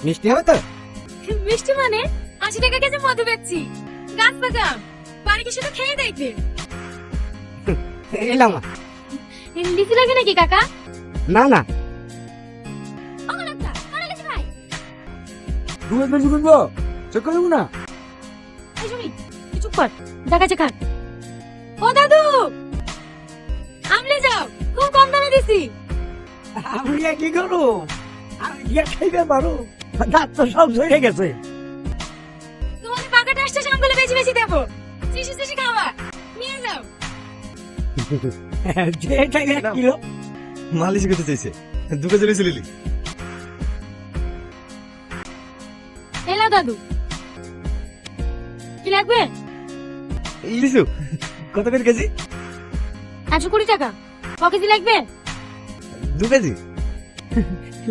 মিষ্টি হবে তো? মিষ্টি মানে 80 টাকা কেজি মধু বেচছি। গাছ বাদাম বাড়ি কি শুধু খেয়ে দেখবে? এলাম না। লিচু লাগবে নাকি কাকা? না না, ও লাগতা কারা গেছে ভাই? দুধ বেশি করবো, চেক করবো না। এই শুনি তুই চুপ কর, দেখাচ্ছে খান। ও দাদু আমলে যাও, খুব কম দামে দিছি। আমি কি করবো? আমি কি আর খাইতে পারো? দাঁত তো সব ঝরে গেছে। তোমাদের পাকাটা আসছে সামগুলো বেশি বেশি দেবো। চিশি চিশি খাওয়া নিয়ে যাও। যেটা এক কিলো। মালিশ করতে চাইছে, 2 কেজি লিচু লিলি। এলা দাদু কি লাগবে? লিচু কত করে কেজি? 120 টাকা। ক কেজি লাগবে? 2 কেজি।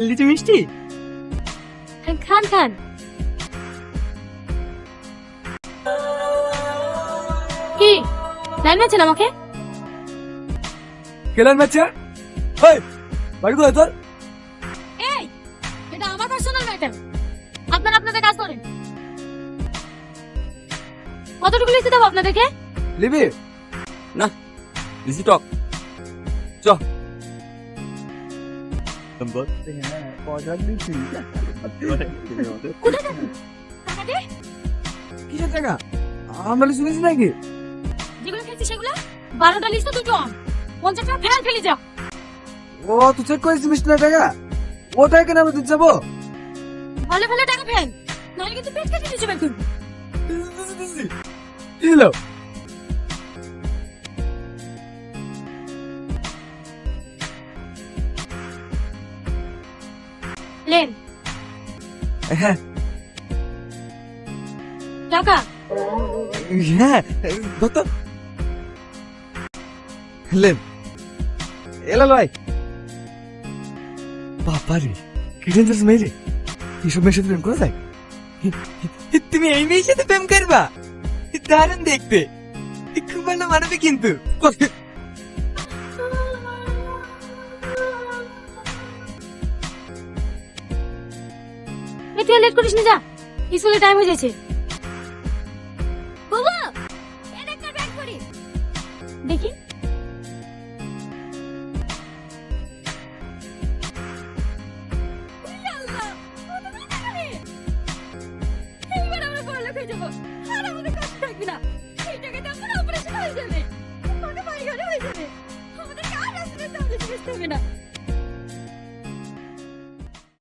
লিচু মিষ্টি? খান খান। কি লাইন আছেন আমাকে? কেলার বাচ্চা? ওই, বাড়ি কোথায় তোর? এই এটা আমার পার্সোনাল ম্যাটার, আপনারা আপনাদের কাজ করেন। কতটুকু লিখতে দেবো আপনাদেরকে? লিবি না, লিচু টক। চ কোথায় যাবেন? টাকা দে। কিসের টাকা? আমরা লিচু নিয়েছি নাকি? যেগুলো খেয়েছি সেগুলো 12টা লিস্ট তো দুটো আম 50 টাকা ফেল ফেলে যাও। ও তুই চেক করেছিস মিষ্টি না টাকা? ও টাকা কেন আমরা দিতে যাবো? ভালো ভালো টাকা ফেল, নাহলে কিন্তু পেট কেটে দিতে পারবেন। দিল। লেন হ্যাঁ টাকা। হ্যাঁ, কত? লেন এলা লয়। বাবারে কি ডেঞ্জারাস মেয়ে রে, এইসব মেয়ের সাথে প্রেম করা যায়? তুমি এই মেয়ের সাথে প্রেম করবা? দারুণ দেখতে, খুব ভালো মানাবে কিন্তু। তুই লেট করিস না, যা স্কুলে টাইম হয়ে যাচ্ছে।